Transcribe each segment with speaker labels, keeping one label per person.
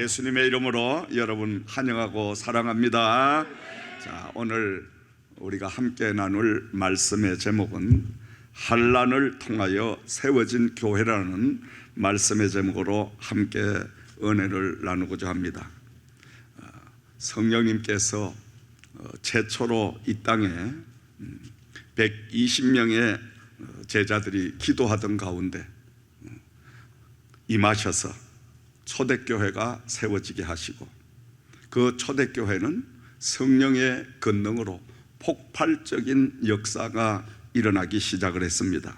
Speaker 1: 예수님의 이름으로 여러분 환영하고 사랑합니다. 자, 오늘 우리가 함께 나눌 말씀의 제목은 환난을 통하여 세워진 교회라는 말씀의 제목으로 함께 은혜를 나누고자 합니다. 성령님께서 최초로 이 땅에 120명의 제자들이 기도하던 가운데 임하셔서 초대교회가 세워지게 하시고, 그 초대교회는 성령의 권능으로 폭발적인 역사가 일어나기 시작을 했습니다.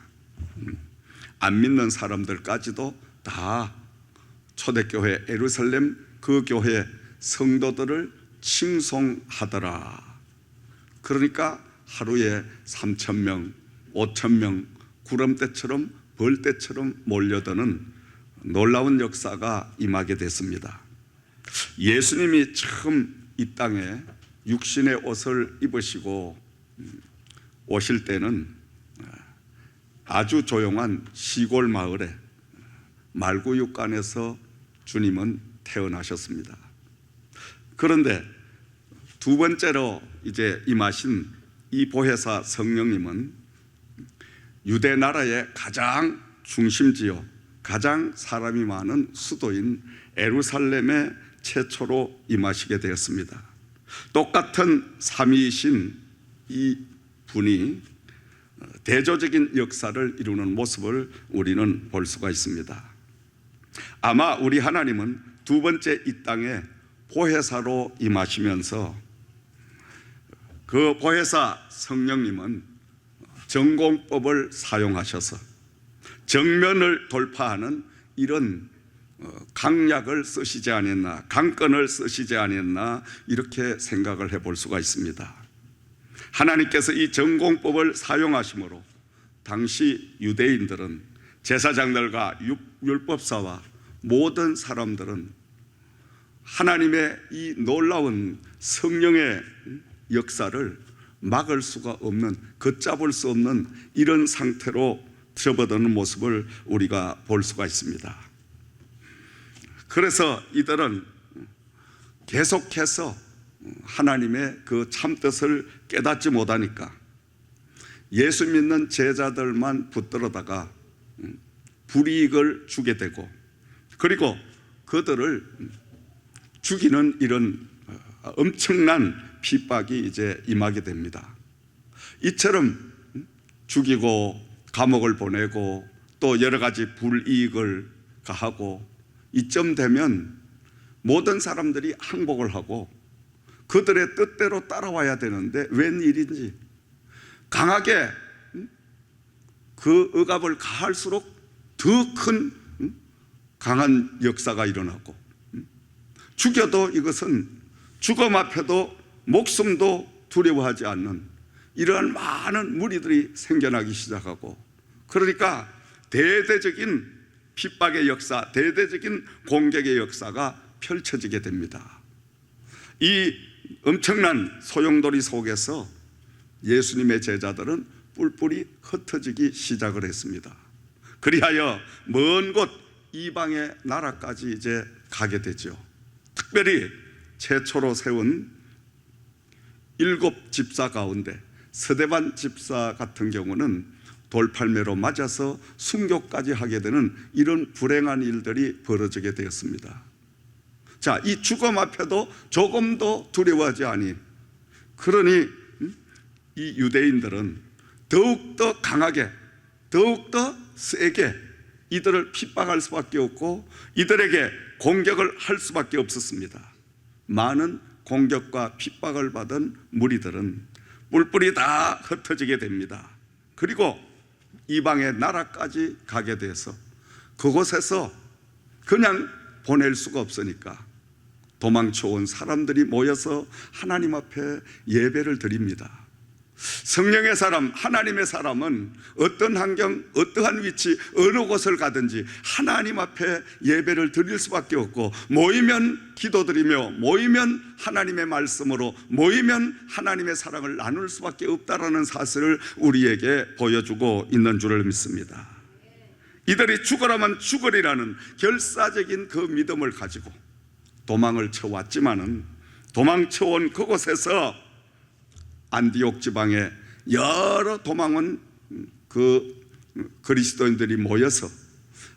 Speaker 1: 안 믿는 사람들까지도 다 초대교회 예루살렘 그 교회 성도들을 칭송하더라. 그러니까 하루에 3,000명, 5,000명 구름대처럼 벌떼처럼 몰려드는 놀라운 역사가 임하게 됐습니다. 예수님이 처음 이 땅에 육신의 옷을 입으시고 오실 때는 아주 조용한 시골 마을에 말구육간에서 주님은 태어나셨습니다. 그런데 두 번째로 이제 임하신 이 보혜사 성령님은 유대 나라의 가장 중심지요, 가장 사람이 많은 수도인 예루살렘에 최초로 임하시게 되었습니다. 똑같은 삼위이신 이 분이 대조적인 역사를 이루는 모습을 우리는 볼 수가 있습니다. 아마 우리 하나님은 두 번째 이 땅에 보혜사로 임하시면서 그 보혜사 성령님은 전공법을 사용하셔서 정면을 돌파하는 이런 강약을 쓰시지 않았나, 강건을 쓰시지 않았나, 이렇게 생각을 해볼 수가 있습니다. 하나님께서 이 전공법을 사용하심으로 당시 유대인들은, 제사장들과 율법사와 모든 사람들은 하나님의 이 놀라운 성령의 역사를 막을 수가 없는, 걷잡을 수 없는 이런 상태로 접어드는 모습을 우리가 볼 수가 있습니다. 그래서 이들은 계속해서 하나님의 그 참뜻을 깨닫지 못하니까 예수 믿는 제자들만 붙들어다가 불이익을 주게 되고, 그리고 그들을 죽이는 이런 엄청난 핍박이 이제 임하게 됩니다. 이처럼 죽이고 감옥을 보내고 또 여러 가지 불이익을 가하고, 이쯤 되면 모든 사람들이 항복을 하고 그들의 뜻대로 따라와야 되는데 웬일인지 강하게 그 억압을 가할수록 더 큰 강한 역사가 일어나고, 죽여도 이것은 죽음 앞에도 목숨도 두려워하지 않는 이러한 많은 무리들이 생겨나기 시작하고, 그러니까 대대적인 핍박의 역사, 대대적인 공격의 역사가 펼쳐지게 됩니다. 이 엄청난 소용돌이 속에서 예수님의 제자들은 뿔뿔이 흩어지기 시작을 했습니다. 그리하여 먼 곳 이방의 나라까지 이제 가게 되죠. 특별히 최초로 세운 7 집사 가운데 스데반 집사 같은 경우는 돌팔매로 맞아서 순교까지 하게 되는 이런 불행한 일들이 벌어지게 되었습니다. 자, 이 죽음 앞에도 조금도 두려워하지 아니, 그러니 이 유대인들은 더욱더 강하게, 더욱더 세게 이들을 핍박할 수밖에 없고 이들에게 공격을 할 수밖에 없었습니다. 많은 공격과 핍박을 받은 무리들은 뿔뿔이 다 흩어지게 됩니다. 그리고 이방의 나라까지 가게 돼서 그곳에서 그냥 보낼 수가 없으니까 도망쳐온 사람들이 모여서 하나님 앞에 예배를 드립니다. 성령의 사람, 하나님의 사람은 어떤 환경, 어떠한 위치, 어느 곳을 가든지 하나님 앞에 예배를 드릴 수밖에 없고, 모이면 기도드리며, 모이면 하나님의 말씀으로, 모이면 하나님의 사랑을 나눌 수밖에 없다라는 사실을 우리에게 보여주고 있는 줄을 믿습니다. 이들이 죽으라면 죽으리라는 결사적인 그 믿음을 가지고 도망을 쳐왔지만은, 도망쳐온 그곳에서 안디옥 지방에 여러 도망온 그 그리스도인들이 모여서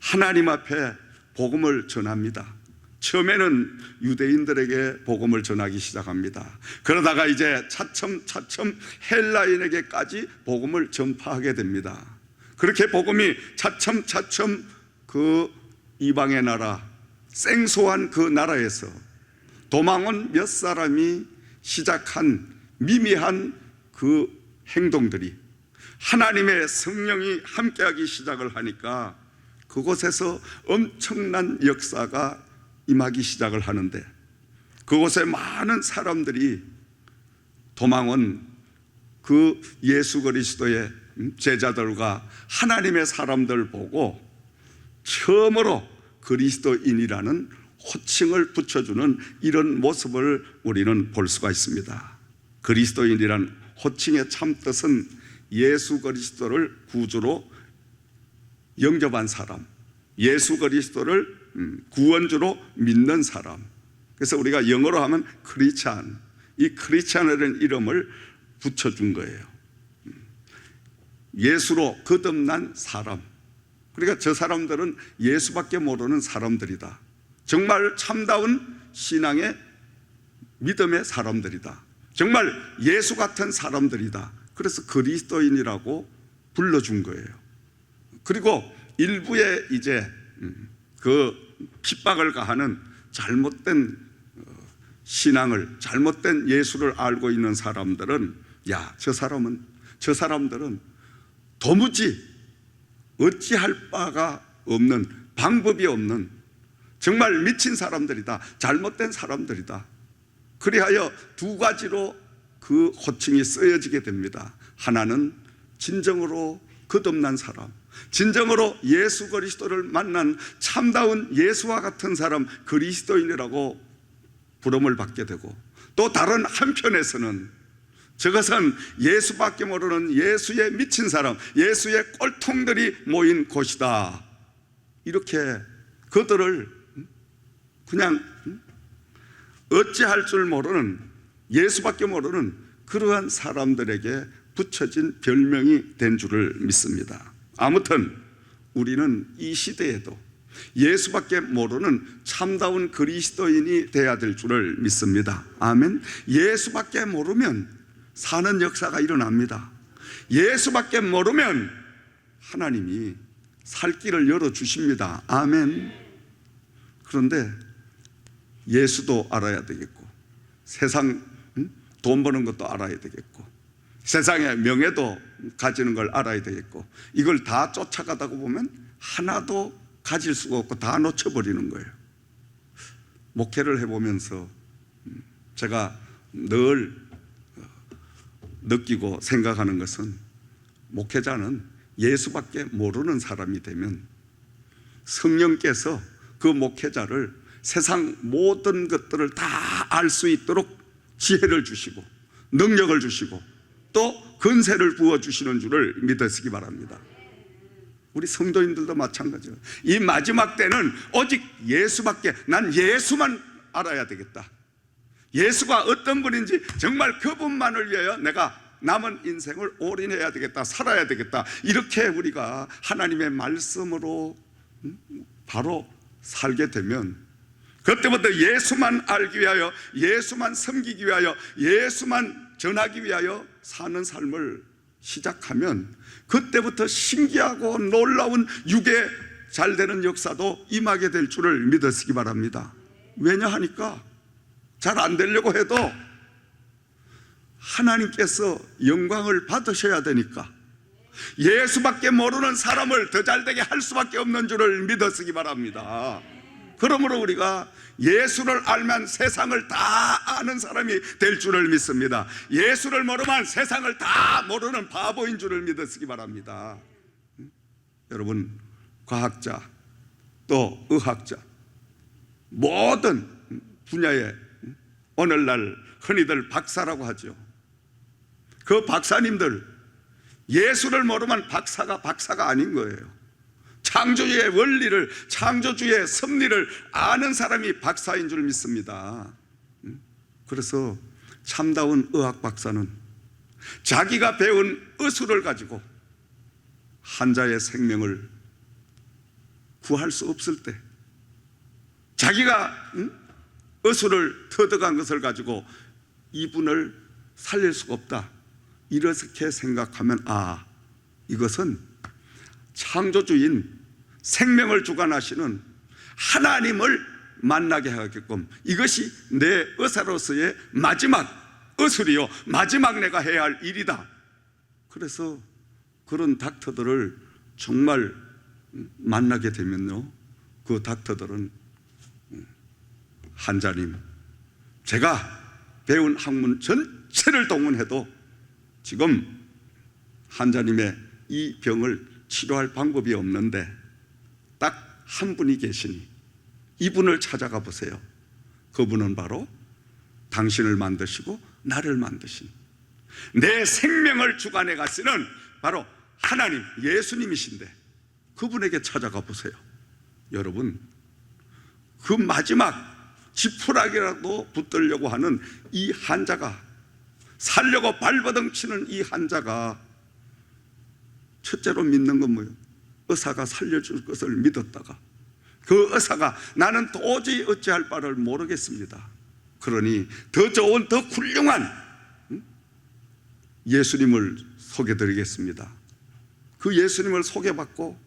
Speaker 1: 하나님 앞에 복음을 전합니다. 처음에는 유대인들에게 복음을 전하기 시작합니다. 그러다가 이제 차츰 헬라인에게까지 복음을 전파하게 됩니다. 그렇게 복음이 차츰 그 이방의 나라, 생소한 그 나라에서 도망온 몇 사람이 시작한 미미한 그 행동들이 하나님의 성령이 함께하기 시작을 하니까 그곳에서 엄청난 역사가 임하기 시작을 하는데, 그곳에 많은 사람들이 도망온 그 예수 그리스도의 제자들과 하나님의 사람들 보고 처음으로 그리스도인이라는 호칭을 붙여주는 이런 모습을 우리는 볼 수가 있습니다. 그리스도인이란 호칭의 참 뜻은 예수 그리스도를 구주로 영접한 사람, 예수 그리스도를 구원주로 믿는 사람. 그래서 우리가 영어로 하면 크리스찬, 이 크리스찬이라는 이름을 붙여준 거예요. 예수로 거듭난 사람. 그러니까 저 사람들은 예수밖에 모르는 사람들이다. 정말 참다운 신앙의 믿음의 사람들이다. 정말 예수 같은 사람들이다. 그래서 그리스도인이라고 불러준 거예요. 그리고 일부의 이제 그 핍박을 가하는 잘못된 신앙을, 잘못된 예수를 알고 있는 사람들은, 야, 저 사람들은 도무지 어찌할 바가 없는, 방법이 없는 정말 미친 사람들이다, 잘못된 사람들이다. 그리하여 두 가지로 그 호칭이 쓰여지게 됩니다. 하나는 진정으로 거듭난 사람, 진정으로 예수 그리스도를 만난 참다운 예수와 같은 사람, 그리스도인이라고 부름을 받게 되고, 또 다른 한편에서는 저것은 예수밖에 모르는 예수의 미친 사람, 예수의 꼴통들이 모인 곳이다. 이렇게 그들을 그냥 어찌할 줄 모르는, 예수밖에 모르는 그러한 사람들에게 붙여진 별명이 된 줄을 믿습니다. 아무튼 우리는 이 시대에도 예수밖에 모르는 참다운 그리스도인이 돼야 될 줄을 믿습니다. 아멘. 예수밖에 모르면 사는 역사가 일어납니다. 예수밖에 모르면 하나님이 살 길을 열어주십니다. 아멘. 그런데 예수도 알아야 되겠고, 세상 돈 버는 것도 알아야 되겠고, 세상의 명예도 가지는 걸 알아야 되겠고, 이걸 다 쫓아가다 보면 하나도 가질 수가 없고 다 놓쳐버리는 거예요. 목회를 해보면서 제가 늘 느끼고 생각하는 것은, 목회자는 예수밖에 모르는 사람이 되면 성령께서 그 목회자를 세상 모든 것들을 다 알 수 있도록 지혜를 주시고 능력을 주시고 또 권세를 부어주시는 줄을 믿으시기 바랍니다. 우리 성도인들도 마찬가지예요. 이 마지막 때는 오직 예수밖에, 난 예수만 알아야 되겠다, 예수가 어떤 분인지 정말 그분만을 위하여 내가 남은 인생을 올인해야 되겠다, 살아야 되겠다, 이렇게 우리가 하나님의 말씀으로 바로 살게 되면, 그때부터 예수만 알기 위하여, 예수만 섬기기 위하여, 예수만 전하기 위하여 사는 삶을 시작하면, 그때부터 신기하고 놀라운 육에 잘 되는 역사도 임하게 될 줄을 믿으시기 바랍니다. 왜냐하니까 잘 안 되려고 해도 하나님께서 영광을 받으셔야 되니까, 예수밖에 모르는 사람을 더 잘되게 할 수밖에 없는 줄을 믿으시기 바랍니다. 그러므로 우리가 예수를 알면 세상을 다 아는 사람이 될 줄을 믿습니다. 예수를 모르면 세상을 다 모르는 바보인 줄을 믿으시기 바랍니다. 여러분, 과학자 또 의학자, 모든 분야에 오늘날 흔히들 박사라고 하죠. 그 박사님들, 예수를 모르면 박사가 아닌 거예요. 창조주의 원리를, 창조주의 섭리를 아는 사람이 박사인 줄 믿습니다. 그래서 참다운 의학 박사는 자기가 배운 의술을 가지고 환자의 생명을 구할 수 없을 때, 자기가 의술을 터득한 것을 가지고 이분을 살릴 수가 없다, 이렇게 생각하면, 아, 이것은 창조주인 생명을 주관하시는 하나님을 만나게 하게끔, 이것이 내 의사로서의 마지막 의술이요, 마지막 내가 해야 할 일이다. 그래서 그런 닥터들을 정말 만나게 되면요, 그 닥터들은 환자님, 제가 배운 학문 전체를 동원해도 지금 환자님의 이 병을 치료할 방법이 없는데 딱 한 분이 계시니 이분을 찾아가 보세요. 그분은 바로 당신을 만드시고 나를 만드신, 내 생명을 주관해 가시는 바로 하나님, 예수님이신데 그분에게 찾아가 보세요. 여러분, 그 마지막 지푸라기라도 붙들려고 하는 이 환자가, 살려고 발버둥 치는 이 환자가 첫째로 믿는 건 뭐예요? 의사가 살려줄 것을 믿었다가 그 의사가 나는 도저히 어찌할 바를 모르겠습니다, 그러니 더 좋은, 더 훌륭한 예수님을 소개드리겠습니다. 그 예수님을 소개받고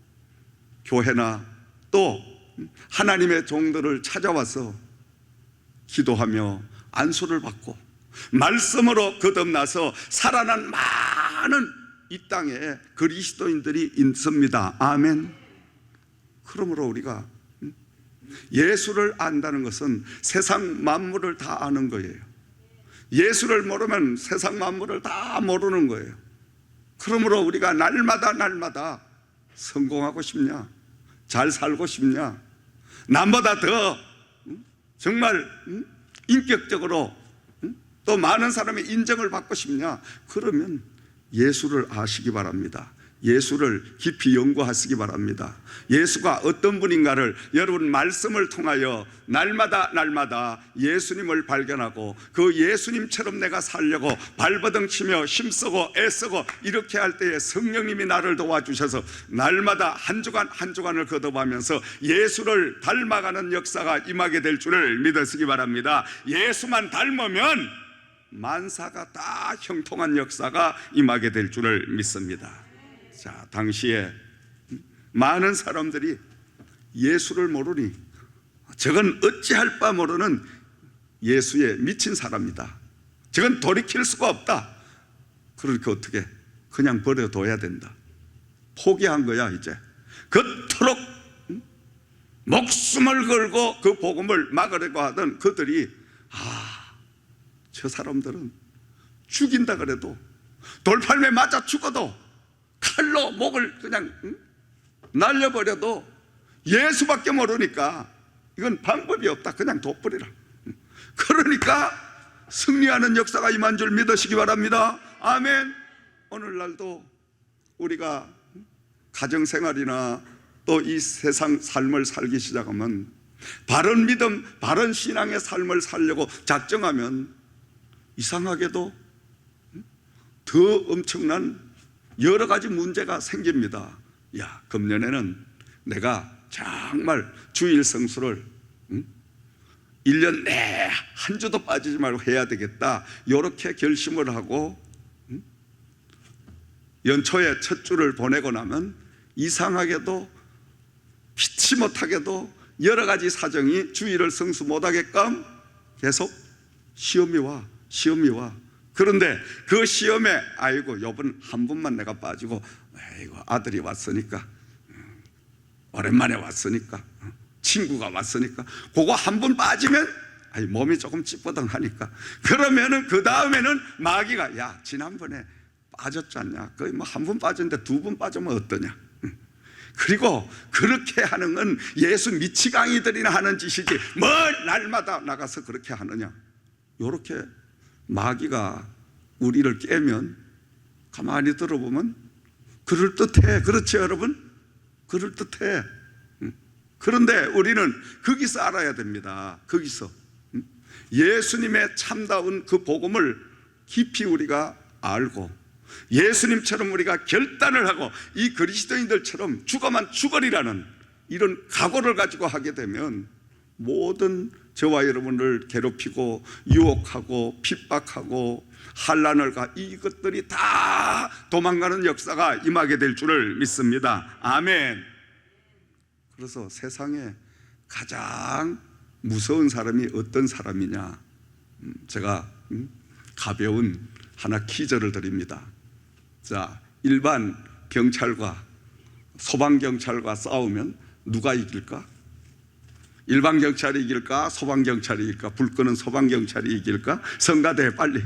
Speaker 1: 교회나 또 하나님의 종들을 찾아와서 기도하며 안수를 받고 말씀으로 거듭나서 살아난 많은 이 땅에 그리스도인들이 있습니다. 아멘. 그러므로 우리가 예수를 안다는 것은 세상 만물을 다 아는 거예요. 예수를 모르면 세상 만물을 다 모르는 거예요. 그러므로 우리가 날마다 성공하고 싶냐, 잘 살고 싶냐, 남보다 더 정말 인격적으로 또 많은 사람의 인정을 받고 싶냐, 그러면 예수를 아시기 바랍니다. 예수를 깊이 연구하시기 바랍니다. 예수가 어떤 분인가를 여러분 말씀을 통하여 날마다 예수님을 발견하고 그 예수님처럼 내가 살려고 발버둥 치며 힘쓰고 애쓰고 이렇게 할 때에 성령님이 나를 도와주셔서 날마다 한 주간 한 주간을 거듭하면서 예수를 닮아가는 역사가 임하게 될 줄을 믿으시기 바랍니다. 예수만 닮으면 만사가 다 형통한 역사가 임하게 될 줄을 믿습니다. 자, 당시에 많은 사람들이 예수를 모르니 저건 어찌할 바 모르는 예수에 미친 사람이다, 저건 돌이킬 수가 없다, 그러니까 어떻게 그냥 버려둬야 된다, 포기한 거야. 이제 그토록 목숨을 걸고 그 복음을 막으려고 하던 그들이 저 사람들은 죽인다 그래도, 돌팔매 맞아 죽어도, 칼로 목을 그냥 날려버려도 예수밖에 모르니까 이건 방법이 없다, 그냥 둬버리라. 그러니까 승리하는 역사가 임한 줄 믿으시기 바랍니다. 아멘. 오늘날도 우리가 가정생활이나 또 이 세상 삶을 살기 시작하면, 바른 믿음, 바른 신앙의 삶을 살려고 작정하면 이상하게도 더 엄청난 여러 가지 문제가 생깁니다. 야, 금년에는 내가 정말 주일 성수를 1년 내 한 주도 빠지지 말고 해야 되겠다, 이렇게 결심을 하고 연초에 첫 주를 보내고 나면 이상하게도 피치 못하게도 여러 가지 사정이 주일을 성수 못하게끔 계속 시험이 와. 그런데 그 시험에 아이고 요번 한 번만 내가 빠지고, 아이고 아들이 왔으니까, 오랜만에 왔으니까, 친구가 왔으니까 그거 한 번 빠지면 몸이 조금 찌뿌둥하니까, 그러면은 그 다음에는 마귀가 야 지난번에 빠졌지 않냐, 거의 뭐 한 번 빠졌는데 두 번 빠지면 어떠냐, 그리고 그렇게 하는 건 예수 미치광이들이나 하는 짓이지 뭘 날마다 나가서 그렇게 하느냐, 요렇게 마귀가 우리를 깨면 가만히 들어보면 그럴듯해. 그렇죠 여러분? 그럴듯해. 그런데 우리는 거기서 알아야 됩니다. 거기서 예수님의 참다운 그 복음을 깊이 우리가 알고 예수님처럼 우리가 결단을 하고 이 그리스도인들처럼 죽어만 죽으리라는 이런 각오를 가지고 하게 되면 모든 저와 여러분을 괴롭히고 유혹하고 핍박하고 환난을 이것들이 다 도망가는 역사가 임하게 될 줄을 믿습니다. 아멘. 그래서 세상에 가장 무서운 사람이 어떤 사람이냐, 제가 가벼운 하나 퀴즈를 드립니다. 자, 일반 경찰과 소방경찰과 싸우면 누가 이길까? 일반 경찰이 이길까? 소방경찰이 이길까? 불 끄는 소방경찰이 이길까? 성가대 빨리.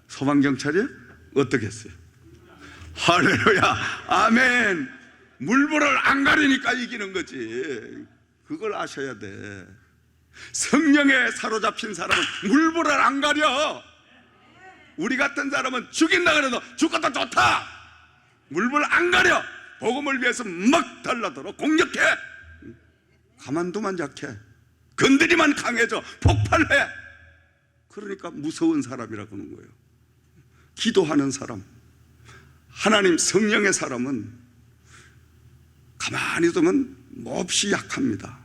Speaker 1: 소방경찰이 어떻게 했어요? 할렐루야, 아멘. 물불을 안 가리니까 이기는 거지. 그걸 아셔야 돼. 성령에 사로잡힌 사람은 물불을 안 가려. 우리 같은 사람은 죽인다 그래도 죽어도 좋다. 물불 안 가려. 복음을 위해서 막 달라들어 공격해. 가만두면 약해. 건드리면 강해져. 폭발해. 그러니까 무서운 사람이라고 하는 거예요. 기도하는 사람, 하나님 성령의 사람은 가만히 두면 몹시 약합니다.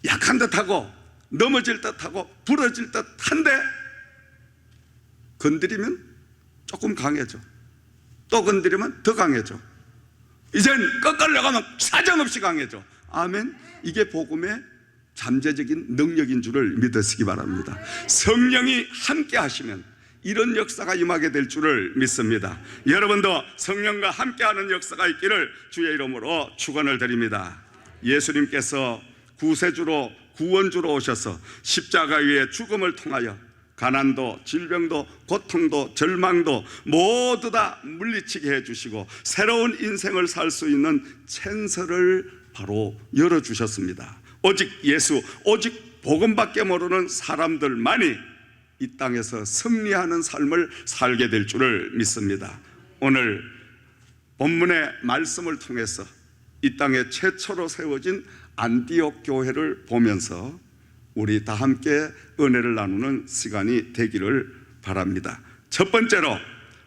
Speaker 1: 약한 듯하고 넘어질 듯하고 부러질 듯한데 건드리면 조금 강해져. 또 건드리면 더 강해져. 이젠 꺾으려고 하면 사정없이 강해져. 아멘. 이게 복음의 잠재적인 능력인 줄을 믿으시기 바랍니다. 성령이 함께 하시면 이런 역사가 임하게 될 줄을 믿습니다. 여러분도 성령과 함께하는 역사가 있기를 주의 이름으로 축원을 드립니다. 예수님께서 구세주로 구원주로 오셔서 십자가 위에 죽음을 통하여 가난도 질병도 고통도 절망도 모두 다 물리치게 해주시고 새로운 인생을 살 수 있는 찬스를 바로 열어주셨습니다. 오직 예수, 오직 복음밖에 모르는 사람들만이 이 땅에서 승리하는 삶을 살게 될 줄을 믿습니다. 오늘 본문의 말씀을 통해서 이 땅에 최초로 세워진 안디옥 교회를 보면서 우리 다 함께 은혜를 나누는 시간이 되기를 바랍니다. 첫 번째로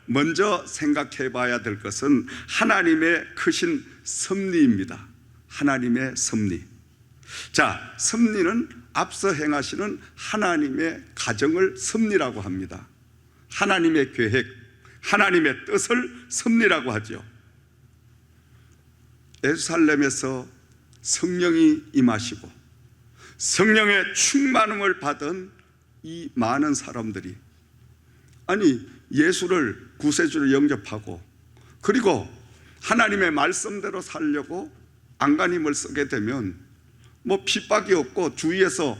Speaker 1: 먼저 생각해 봐야 될 것은 하나님의 크신 섭리입니다. 하나님의 섭리. 자, 섭리는 앞서 행하시는 하나님의 가정을 섭리라고 합니다. 하나님의 계획, 하나님의 뜻을 섭리라고 하죠. 예루살렘에서 성령이 임하시고 성령의 충만함을 받은 이 많은 사람들이, 아니 예수를 구세주를 영접하고 그리고 하나님의 말씀대로 살려고 안간힘을 쓰게 되면 뭐 핍박이 없고 주위에서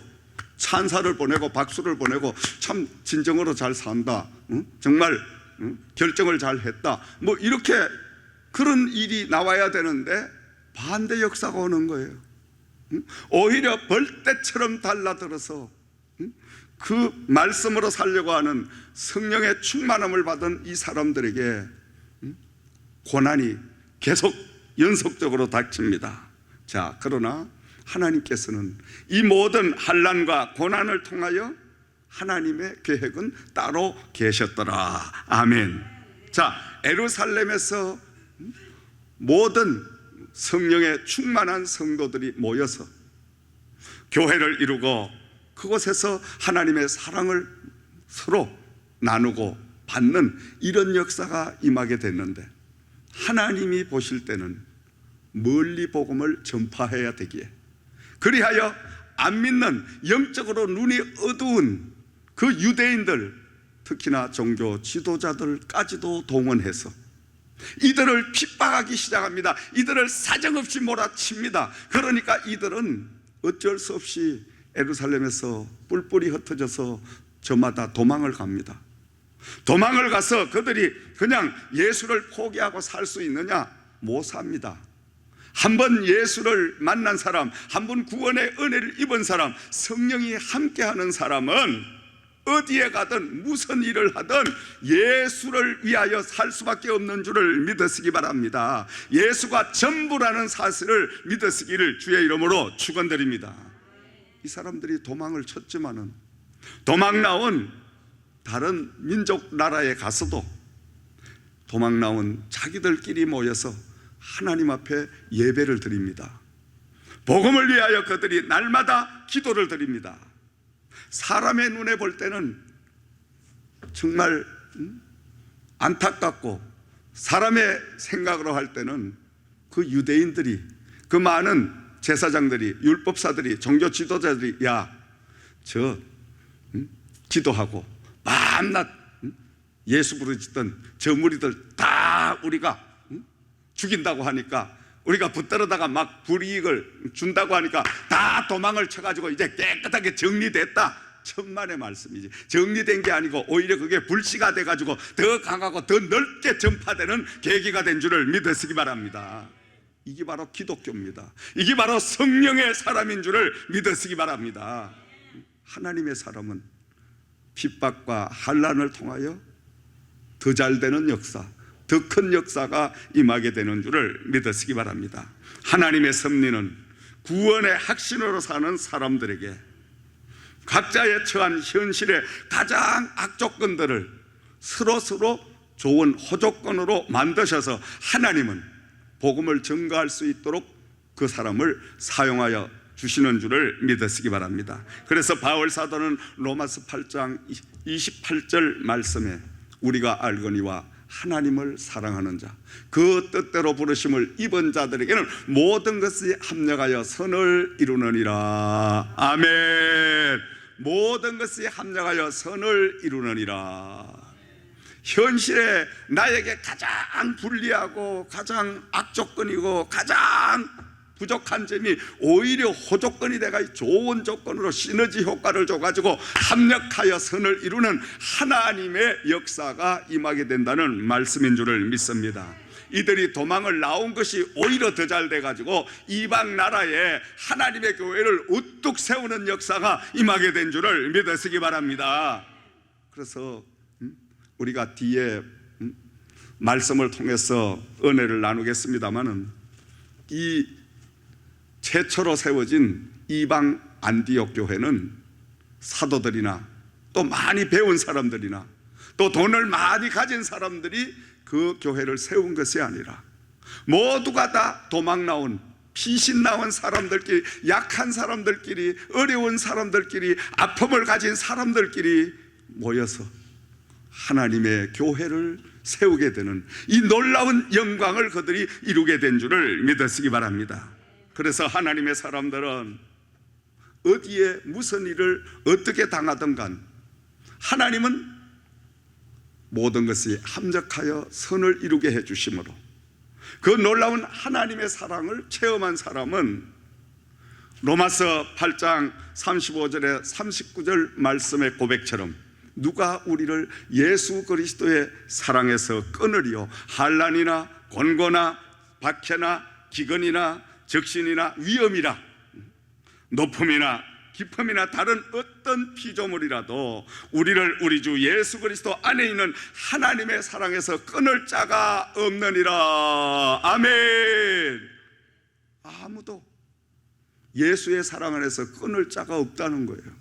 Speaker 1: 찬사를 보내고 박수를 보내고 참 진정으로 잘 산다, 정말 결정을 잘 했다, 뭐 이렇게 그런 일이 나와야 되는데 반대 역사가 오는 거예요. 오히려 벌떼처럼 달라들어서 그 말씀으로 살려고 하는 성령의 충만함을 받은 이 사람들에게 고난이 계속 연속적으로 닥칩니다. 자, 그러나 하나님께서는 이 모든 환난과 고난을 통하여 하나님의 계획은 따로 계셨더라. 아멘. 자, 예루살렘에서 모든 성령의 충만한 성도들이 모여서 교회를 이루고 그곳에서 하나님의 사랑을 서로 나누고 받는 이런 역사가 임하게 됐는데, 하나님이 보실 때는 멀리 복음을 전파해야 되기에 그리하여 안 믿는 영적으로 눈이 어두운 그 유대인들, 특히나 종교 지도자들까지도 동원해서 이들을 핍박하기 시작합니다. 이들을 사정없이 몰아칩니다. 그러니까 이들은 어쩔 수 없이 예루살렘에서 뿔뿔이 흩어져서 저마다 도망을 갑니다. 도망을 가서 그들이 그냥 예수를 포기하고 살 수 있느냐? 못 삽니다. 한번 예수를 만난 사람, 한번 구원의 은혜를 입은 사람, 성령이 함께하는 사람은 어디에 가든 무슨 일을 하든 예수를 위하여 살 수밖에 없는 줄을 믿으시기 바랍니다. 예수가 전부라는 사실을 믿으시기를 주의 이름으로 축원드립니다. 이 사람들이 도망을 쳤지만은 도망 나온 다른 민족 나라에 가서도 도망 나온 자기들끼리 모여서 하나님 앞에 예배를 드립니다. 복음을 위하여 그들이 날마다 기도를 드립니다. 사람의 눈에 볼 때는 정말 안타깝고, 사람의 생각으로 할 때는 그 유대인들이, 그 많은 제사장들이, 율법사들이, 종교 지도자들이 기도하고 밤낮 예수 부르짖던 저 무리들 다 우리가 죽인다고 하니까, 우리가 붙들어다가 막 불이익을 준다고 하니까 다 도망을 쳐가지고 이제 깨끗하게 정리됐다, 천만의 말씀이지. 정리된 게 아니고 오히려 그게 불씨가 돼가지고 더 강하고 더 넓게 전파되는 계기가 된 줄을 믿으시기 바랍니다. 이게 바로 기독교입니다. 이게 바로 성령의 사람인 줄을 믿으시기 바랍니다. 하나님의 사람은 핍박과 환난을 통하여 더 잘 되는 역사, 더 큰 역사가 임하게 되는 줄을 믿으시기 바랍니다. 하나님의 섭리는 구원의 확신으로 사는 사람들에게 각자의 처한 현실의 가장 악조건들을 서로 좋은 호조건으로 만드셔서 하나님은 복음을 전가할 수 있도록 그 사람을 사용하여 주시는 줄을 믿으시기 바랍니다. 그래서 바울 사도는 로마서 8장 28절 말씀에 우리가 알거니와 하나님을 사랑하는 자, 그 뜻대로 부르심을 입은 자들에게는 모든 것이 합력하여 선을 이루느니라. 아멘. 모든 것이 합력하여 선을 이루느니라. 현실에 나에게 가장 불리하고 가장 악조건이고 가장 부족한 점이 오히려 호조건이 돼가 좋은 조건으로 시너지 효과를 줘가지고 합력하여 선을 이루는 하나님의 역사가 임하게 된다는 말씀인 줄을 믿습니다. 이들이 도망을 나온 것이 오히려 더 잘 돼가지고 이방 나라에 하나님의 교회를 우뚝 세우는 역사가 임하게 된 줄을 믿으시기 바랍니다. 그래서 우리가 뒤에 말씀을 통해서 은혜를 나누겠습니다마는 이 최초로 세워진 이방 안디옥 교회는 사도들이나 또 많이 배운 사람들이나 또 돈을 많이 가진 사람들이 그 교회를 세운 것이 아니라 모두가 다 도망 나온, 피신 나온 사람들끼리, 약한 사람들끼리, 어려운 사람들끼리, 아픔을 가진 사람들끼리 모여서 하나님의 교회를 세우게 되는 이 놀라운 영광을 그들이 이루게 된 줄을 믿으시기 바랍니다. 그래서 하나님의 사람들은 어디에 무슨 일을 어떻게 당하든 간 하나님은 모든 것이 합력하여 선을 이루게 해주심으로 그 놀라운 하나님의 사랑을 체험한 사람은 로마서 8장 35절에 39절 말씀의 고백처럼 누가 우리를 예수 그리스도의 사랑에서 끊으리요? 환난이나 곤고나 박해나 기근이나 적신이나 위험이라 높음이나 깊음이나 다른 어떤 피조물이라도 우리를 우리 주 예수 그리스도 안에 있는 하나님의 사랑에서 끊을 자가 없느니라. 아멘. 아무도 예수의 사랑 안에서 끊을 자가 없다는 거예요.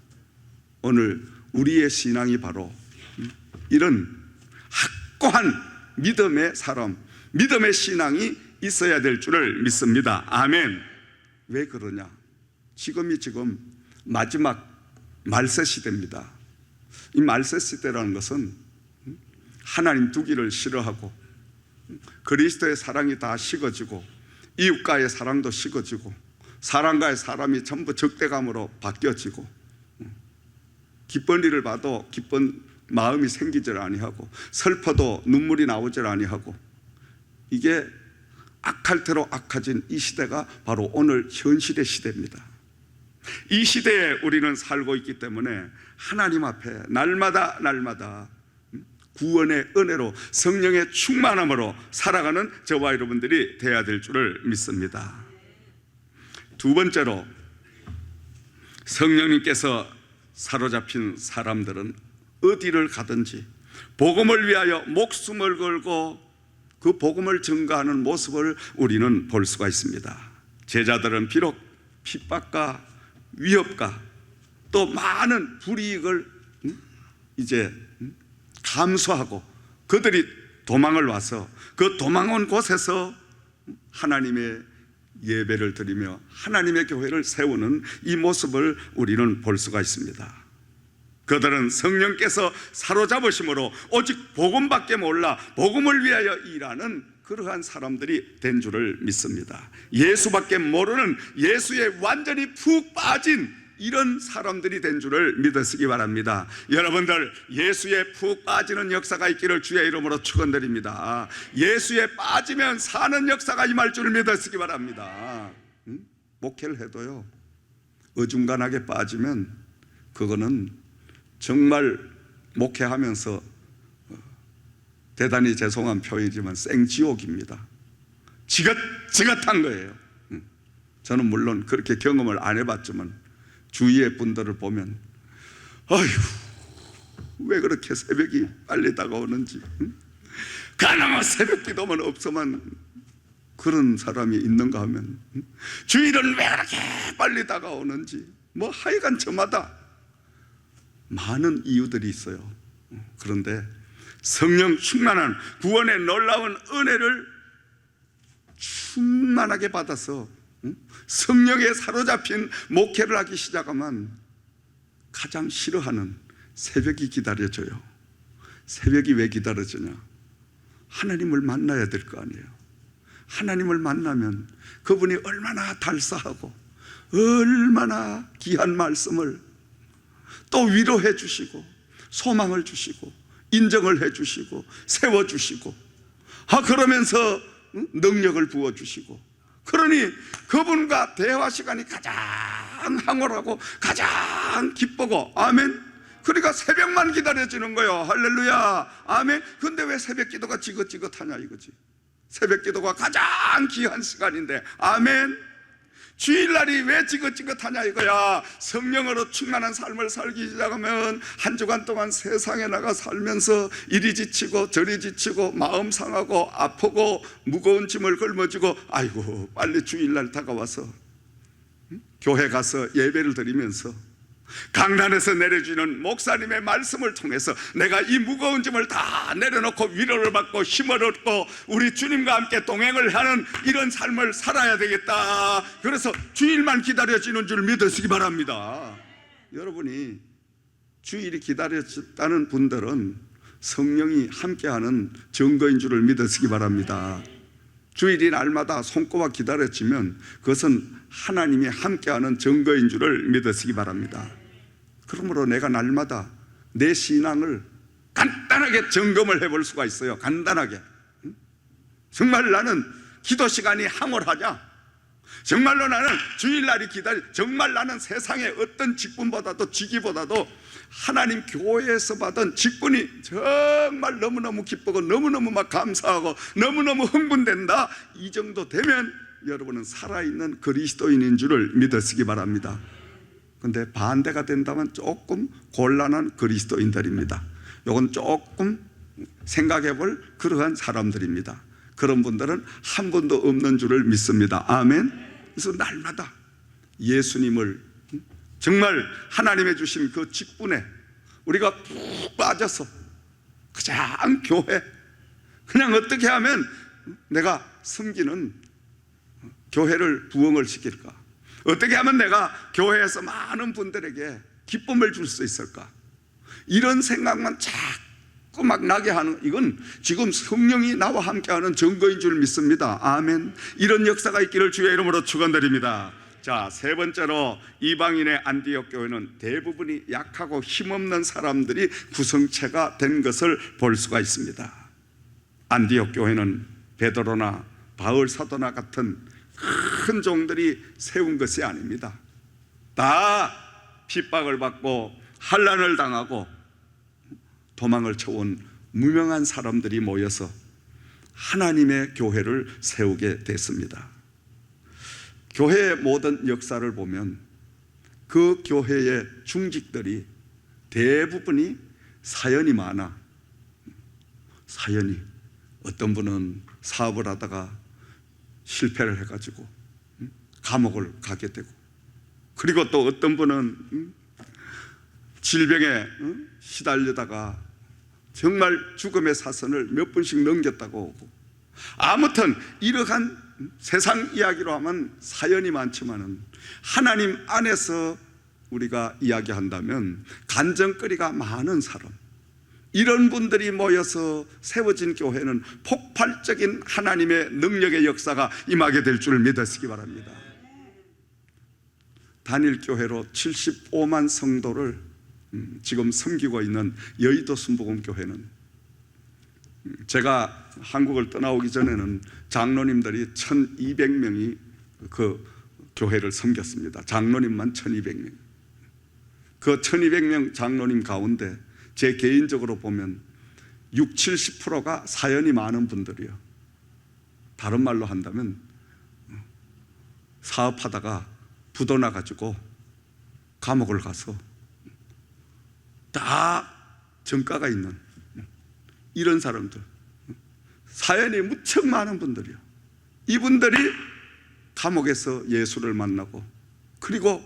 Speaker 1: 오늘 우리의 신앙이 바로 이런 확고한 믿음의 사람, 믿음의 신앙이 있어야 될 줄을 믿습니다. 아멘. 왜 그러냐? 지금 마지막 말세 시대입니다. 이 말세 시대라는 것은 하나님 두기를 싫어하고 그리스도의 사랑이 다 식어지고 이웃과의 사랑도 식어지고 사람과의 사람이 전부 적대감으로 바뀌어지고 기쁜 일을 봐도 기쁜 마음이 생기질 아니하고 슬퍼도 눈물이 나오질 아니하고 이게 악할 대로 악해진 이 시대가 바로 오늘 현실의 시대입니다. 이 시대에 우리는 살고 있기 때문에 하나님 앞에 날마다 구원의 은혜로 성령의 충만함으로 살아가는 저와 여러분들이 되어야 될 줄을 믿습니다. 두 번째로, 성령님께서 사로잡힌 사람들은 어디를 가든지 복음을 위하여 목숨을 걸고 그 복음을 증거하는 모습을 우리는 볼 수가 있습니다. 제자들은 비록 핍박과 위협과 또 많은 불이익을 이제 감수하고 그들이 도망을 와서 그 도망온 곳에서 하나님의 예배를 드리며 하나님의 교회를 세우는 이 모습을 우리는 볼 수가 있습니다. 그들은 성령께서 사로잡으심으로 오직 복음밖에 몰라 복음을 위하여 일하는 그러한 사람들이 된 줄을 믿습니다. 예수밖에 모르는, 예수에 완전히 푹 빠진 이런 사람들이 된 줄을 믿으시기 바랍니다. 여러분들 예수에 푹 빠지는 역사가 있기를 주의 이름으로 축원드립니다. 예수에 빠지면 사는 역사가 임할 줄을 믿으시기 바랍니다. 목회를 해도요, 어중간하게 빠지면 그거는 정말 목회하면서 대단히 죄송한 표현이지만 생지옥입니다. 지긋지긋한 거예요. 저는 물론 그렇게 경험을 안 해봤지만 주위의 분들을 보면 아휴, 왜 그렇게 새벽이 빨리 다가오는지, 그나마 새벽 기도만 없어만 그런 사람이 있는가 하면 주일은 왜 그렇게 빨리 다가오는지, 뭐 하여간 저마다 많은 이유들이 있어요. 그런데 성령 충만한 구원의 놀라운 은혜를 충만하게 받아서 성령에 사로잡힌 목회를 하기 시작하면 가장 싫어하는 새벽이 기다려져요. 새벽이 왜 기다려지냐? 하나님을 만나야 될 거 아니에요. 하나님을 만나면 그분이 얼마나 달사하고 얼마나 귀한 말씀을 또 위로해 주시고 소망을 주시고 인정을 해 주시고 세워 주시고, 그러면서 능력을 부어 주시고, 그러니 그분과 대화 시간이 가장 황홀하고 가장 기쁘고, 아멘. 그러니까 새벽만 기다려지는 거예요. 할렐루야, 아멘. 근데 왜 새벽 기도가 지긋지긋하냐 이거지. 새벽 기도가 가장 귀한 시간인데, 아멘. 주일날이 왜 지긋지긋하냐 이거야. 성령으로 충만한 삶을 살기 시작하면 한 주간 동안 세상에 나가 살면서 이리 지치고 저리 지치고 마음 상하고 아프고 무거운 짐을 걸머쥐고, 아이고 빨리 주일날 다가와서 교회 가서 예배를 드리면서 강단에서 내려주는 목사님의 말씀을 통해서 내가 이 무거운 짐을 다 내려놓고 위로를 받고 힘을 얻고 우리 주님과 함께 동행을 하는 이런 삶을 살아야 되겠다. 그래서 주일만 기다려지는 줄 믿으시기 바랍니다. 여러분이 주일이 기다려졌다는 분들은 성령이 함께하는 증거인 줄을 믿으시기 바랍니다. 주일이 날마다 손꼽아 기다려지면 그것은 하나님이 함께하는 증거인 줄을 믿으시기 바랍니다. 그러므로 내가 날마다 내 신앙을 간단하게 점검을 해볼 수가 있어요. 간단하게. 정말 나는 기도 시간이 황홀하냐? 정말로 나는 주일날이 정말 나는 세상의 어떤 직분보다도 직위보다도 하나님 교회에서 받은 직분이 정말 너무너무 기쁘고 너무너무 막 감사하고 너무너무 흥분된다. 이 정도 되면 여러분은 살아있는 그리스도인인 줄을 믿으시기 바랍니다. 근데 반대가 된다면 조금 곤란한 그리스도인들입니다. 이건 조금 생각해 볼 그러한 사람들입니다. 그런 분들은 한 분도 없는 줄을 믿습니다. 아멘. 그래서 날마다 예수님을 정말 하나님의 주신 그 직분에 우리가 푹 빠져서 그냥 교회, 그냥 어떻게 하면 내가 섬기는 교회를 부흥을 시킬까? 어떻게 하면 내가 교회에서 많은 분들에게 기쁨을 줄 수 있을까? 이런 생각만 자꾸 막 나게 하는, 이건 지금 성령이 나와 함께하는 증거인 줄 믿습니다. 아멘. 이런 역사가 있기를 주의 이름으로 축원드립니다. 자, 세 번째로 이방인의 안디옥 교회는 대부분이 약하고 힘없는 사람들이 구성체가 된 것을 볼 수가 있습니다. 안디옥 교회는 베드로나 바울 사도나 같은 큰 종들이 세운 것이 아닙니다. 다 핍박을 받고 환난을 당하고 도망을 쳐온 무명한 사람들이 모여서 하나님의 교회를 세우게 됐습니다. 교회의 모든 역사를 보면 그 교회의 중직들이 대부분이 사연이 많아. 사연이, 어떤 분은 사업을 하다가 실패를 해가지고 감옥을 가게 되고, 그리고 또 어떤 분은 질병에 시달리다가 정말 죽음의 사선을 몇 번씩 넘겼다고 오고, 아무튼 이러한 세상 이야기로 하면 사연이 많지만은 하나님 안에서 우리가 이야기한다면 간증거리가 많은 사람, 이런 분들이 모여서 세워진 교회는 폭발적인 하나님의 능력의 역사가 임하게 될 줄 믿으시기 바랍니다. 단일교회로 75만 성도를 지금 섬기고 있는 여의도 순복음교회는, 제가 한국을 떠나오기 전에는 장로님들이 1200명이 그 교회를 섬겼습니다. 장로님만 1200명. 그 1200명 장로님 가운데 제 개인적으로 보면 60, 70%가 사연이 많은 분들이요. 다른 말로 한다면 사업하다가 부도나가지고 감옥을 가서 다 전과가 있는 이런 사람들, 사연이 무척 많은 분들이요. 이분들이 감옥에서 예수를 만나고, 그리고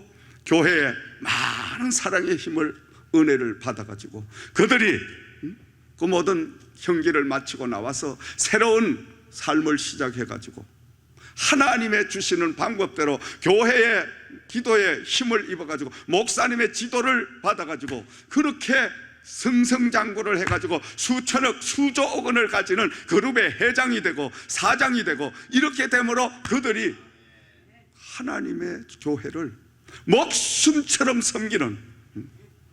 Speaker 1: 교회에 많은 사랑의 힘을, 은혜를 받아가지고 그들이 그 모든 형기를 마치고 나와서 새로운 삶을 시작해가지고 하나님의 주시는 방법대로 교회의 기도에 힘을 입어가지고 목사님의 지도를 받아가지고 그렇게 승승장구를 해가지고 수천억, 수조억 원을 가지는 그룹의 회장이 되고 사장이 되고, 이렇게 되므로 그들이 하나님의 교회를 목숨처럼 섬기는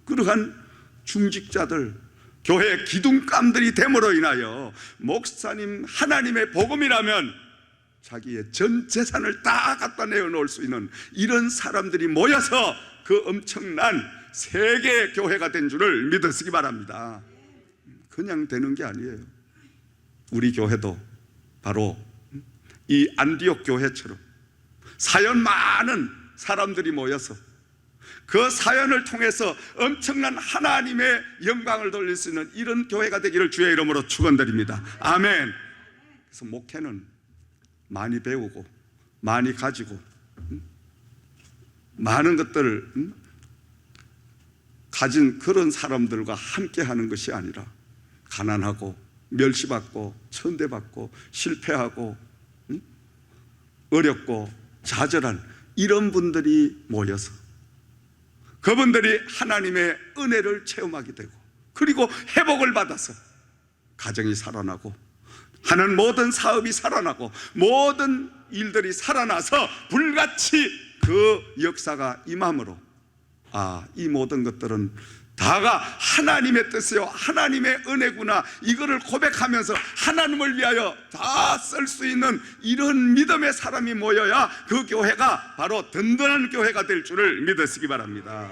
Speaker 1: 그러한 중직자들, 교회 기둥감들이 됨으로 인하여 목사님 하나님의 복음이라면 자기의 전 재산을 다 갖다 내어놓을 수 있는 이런 사람들이 모여서 그 엄청난 세계의 교회가 된 줄을 믿으시기 바랍니다. 그냥 되는 게 아니에요. 우리 교회도 바로 이 안디옥 교회처럼 사연 많은 사람들이 모여서 그 사연을 통해서 엄청난 하나님의 영광을 돌릴 수 있는 이런 교회가 되기를 주의 이름으로 축원드립니다. 아멘. 그래서 목회는 많이 배우고 많이 가지고 많은 것들을 가진 그런 사람들과 함께 하는 것이 아니라, 가난하고 멸시받고 천대받고 실패하고 어렵고 좌절한 이런 분들이 모여서 그분들이 하나님의 은혜를 체험하게 되고, 그리고 회복을 받아서 가정이 살아나고 하는 모든 사업이 살아나고 모든 일들이 살아나서 불같이 그 역사가 임함으로, 이 모든 것들은 다가 하나님의 뜻이요 하나님의 은혜구나, 이거를 고백하면서 하나님을 위하여 다 쓸 수 있는 이런 믿음의 사람이 모여야 그 교회가 바로 든든한 교회가 될 줄을 믿으시기 바랍니다.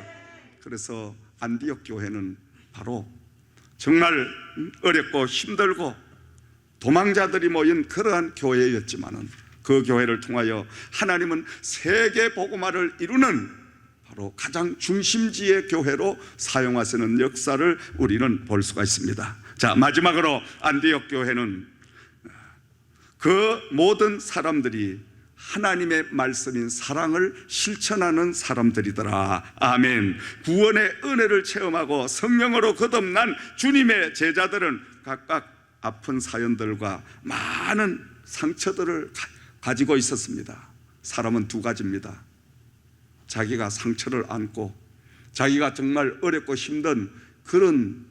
Speaker 1: 그래서 안디옥 교회는 바로 정말 어렵고 힘들고 도망자들이 모인 그러한 교회였지만은, 그 교회를 통하여 하나님은 세계 복음화를 이루는 바로 가장 중심지의 교회로 사용하시는 역사를 우리는 볼 수가 있습니다. 자, 마지막으로 안디옥 교회는 그 모든 사람들이 하나님의 말씀인 사랑을 실천하는 사람들이더라. 아멘. 구원의 은혜를 체험하고 성령으로 거듭난 주님의 제자들은 각각 아픈 사연들과 많은 상처들을 가지고 있었습니다. 사람은 두 가지입니다. 자기가 상처를 안고 자기가 정말 어렵고 힘든 그런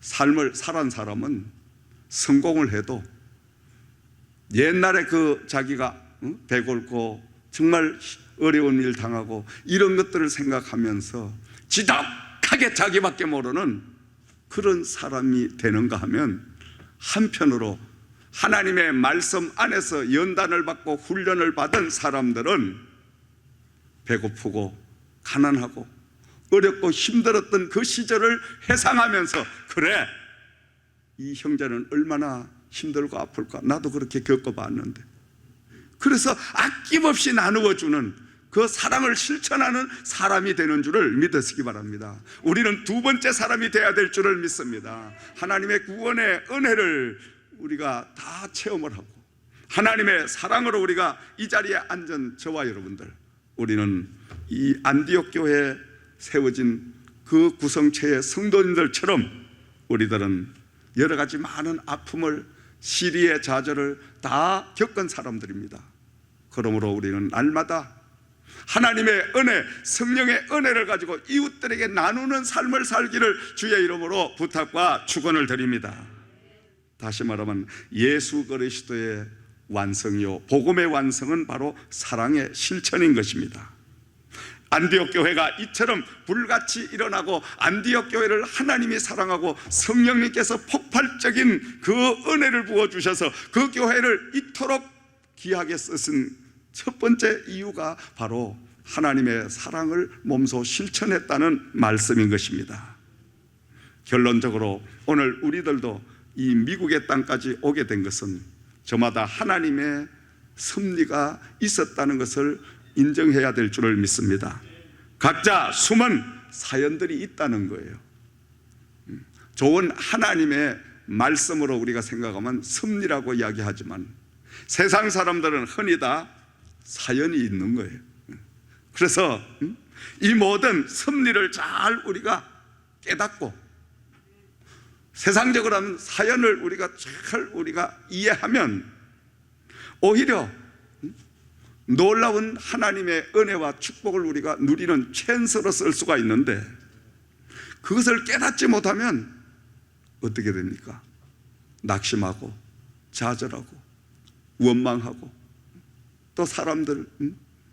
Speaker 1: 삶을 살아온 사람은 성공을 해도 옛날에 그 자기가 배골고 정말 어려운 일 당하고 이런 것들을 생각하면서 지독하게 자기밖에 모르는 그런 사람이 되는가 하면, 한편으로 하나님의 말씀 안에서 연단을 받고 훈련을 받은 사람들은 배고프고 가난하고 어렵고 힘들었던 그 시절을 회상하면서, 그래, 이 형제는 얼마나 힘들고 아플까, 나도 그렇게 겪어봤는데, 그래서 아낌없이 나누어주는 그 사랑을 실천하는 사람이 되는 줄을 믿으시기 바랍니다. 우리는 두 번째 사람이 되어야 될 줄을 믿습니다. 하나님의 구원의 은혜를 우리가 다 체험을 하고 하나님의 사랑으로 우리가 이 자리에 앉은 저와 여러분들, 우리는 이 안디옥 교회에 세워진 그 구성체의 성도님들처럼 우리들은 여러 가지 많은 아픔을, 시리의 좌절을 다 겪은 사람들입니다. 그러므로 우리는 날마다 하나님의 은혜, 성령의 은혜를 가지고 이웃들에게 나누는 삶을 살기를 주의 이름으로 부탁과 축원을 드립니다. 다시 말하면 예수 그리스도의 완성이요 복음의 완성은 바로 사랑의 실천인 것입니다. 안디옥 교회가 이처럼 불같이 일어나고 안디옥 교회를 하나님이 사랑하고 성령님께서 폭발적인 그 은혜를 부어주셔서 그 교회를 이토록 귀하게 쓰신 첫 번째 이유가 바로 하나님의 사랑을 몸소 실천했다는 말씀인 것입니다. 결론적으로 오늘 우리들도 이 미국의 땅까지 오게 된 것은 저마다 하나님의 섭리가 있었다는 것을 인정해야 될 줄을 믿습니다. 각자 숨은 사연들이 있다는 거예요. 좋은 하나님의 말씀으로 우리가 생각하면 섭리라고 이야기하지만 세상 사람들은 흔히 다 사연이 있는 거예요. 그래서 이 모든 섭리를 잘 우리가 깨닫고 세상적으로 하면 사연을 우리가 이해하면 오히려 놀라운 하나님의 은혜와 축복을 우리가 누리는 찬스로 쓸 수가 있는데 그것을 깨닫지 못하면 어떻게 됩니까? 낙심하고 좌절하고 원망하고 또 사람들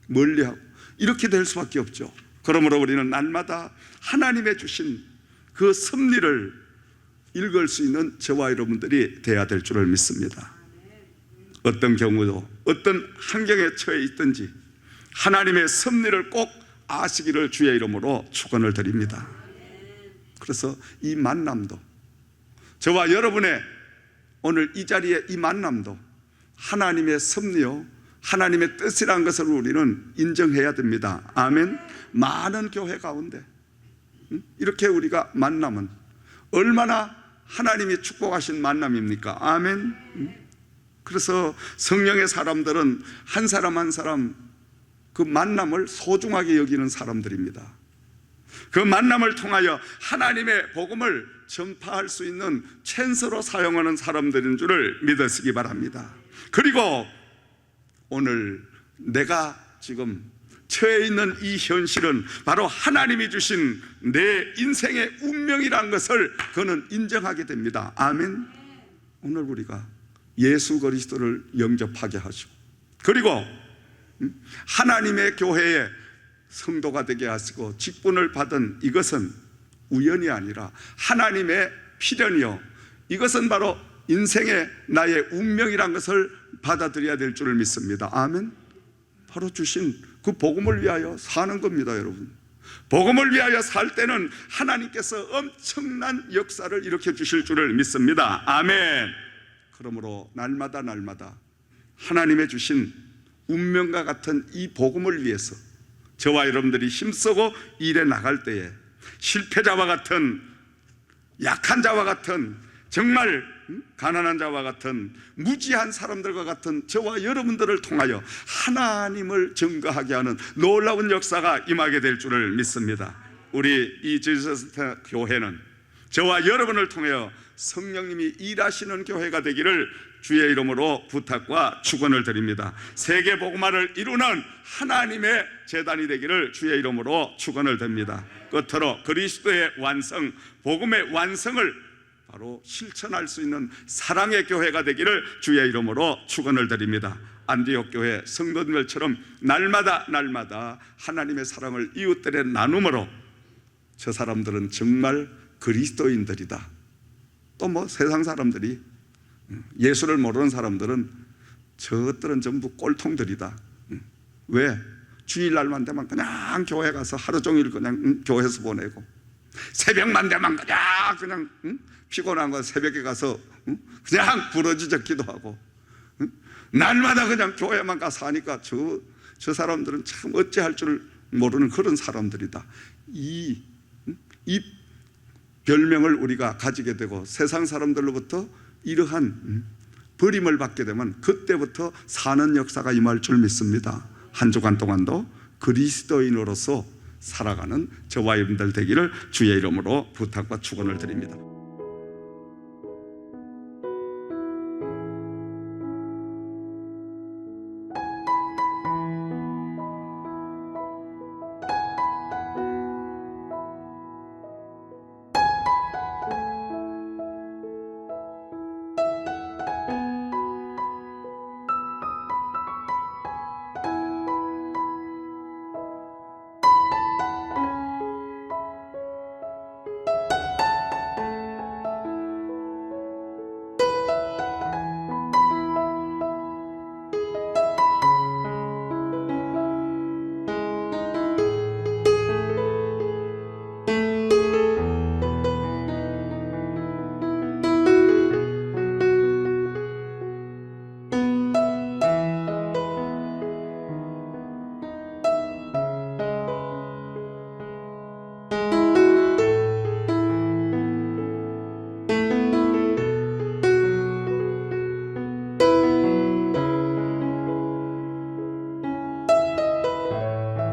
Speaker 1: 멀리하고 이렇게 될 수밖에 없죠. 그러므로 우리는 날마다 하나님의 주신 그 섭리를 읽을 수 있는 저와 여러분들이 되어야 될 줄을 믿습니다. 어떤 경우도 어떤 환경에 처해 있든지 하나님의 섭리를 꼭 아시기를 주의 이름으로 축원을 드립니다. 그래서 이 만남도 저와 여러분의 오늘 이 자리에 이 만남도 하나님의 섭리요 하나님의 뜻이라는 것을 우리는 인정해야 됩니다. 아멘. 많은 교회 가운데 이렇게 우리가 만남은 얼마나 하나님이 축복하신 만남입니까? 아멘. 그래서 성령의 사람들은 한 사람 한 사람 그 만남을 소중하게 여기는 사람들입니다. 그 만남을 통하여 하나님의 복음을 전파할 수 있는 찬스로 사용하는 사람들인 줄을 믿으시기 바랍니다. 그리고 오늘 내가 지금 처해 있는 이 현실은 바로 하나님이 주신 내 인생의 운명이라는 것을 그는 인정하게 됩니다. 아멘. 오늘 우리가 예수 그리스도를 영접하게 하시고 그리고 하나님의 교회에 성도가 되게 하시고 직분을 받은 이것은 우연이 아니라 하나님의 필연이요 이것은 바로 인생의 나의 운명이란 것을 받아들여야 될 줄을 믿습니다. 아멘. 바로 주신 그 복음을 위하여 사는 겁니다. 여러분, 복음을 위하여 살 때는 하나님께서 엄청난 역사를 일으켜 주실 줄을 믿습니다. 아멘. 그러므로 날마다 하나님의 주신 운명과 같은 이 복음을 위해서 저와 여러분들이 힘쓰고 일해 나갈 때에 실패자와 같은 약한 자와 같은 정말 가난한 자와 같은 무지한 사람들과 같은 저와 여러분들을 통하여 하나님을 증거하게 하는 놀라운 역사가 임하게 될 줄을 믿습니다. 우리 이 지저스 교회는 저와 여러분을 통하여 성령님이 일하시는 교회가 되기를 주의 이름으로 부탁과 축원을 드립니다. 세계 복음화를 이루는 하나님의 재단이 되기를 주의 이름으로 축원을 드립니다. 끝으로 그리스도의 완성, 복음의 완성을 바로 실천할 수 있는 사랑의 교회가 되기를 주의 이름으로 축원을 드립니다. 안디옥 교회 성도들처럼 날마다 하나님의 사랑을 이웃들의 나눔으로 저 사람들은 정말 그리스도인들이다. 또 뭐 세상 사람들이 예수를 모르는 사람들은 저것들은 전부 꼴통들이다. 왜? 주일날만 되면 그냥 교회 가서 하루 종일 그냥 교회에서 보내고 새벽만 되면 그냥 피곤한 거 새벽에 가서 그냥 부러지적기도 하고 날마다 그냥 교회만 가서 하니까 저 사람들은 참 어찌할 줄 모르는 그런 사람들이다. 이 별명을 우리가 가지게 되고 세상 사람들로부터 이러한 버림을 받게 되면 그때부터 사는 역사가 임할 줄 믿습니다. 한 주간 동안도 그리스도인으로서 살아가는 저와 여러분들 되기를 주의 이름으로 부탁과 축원을 드립니다.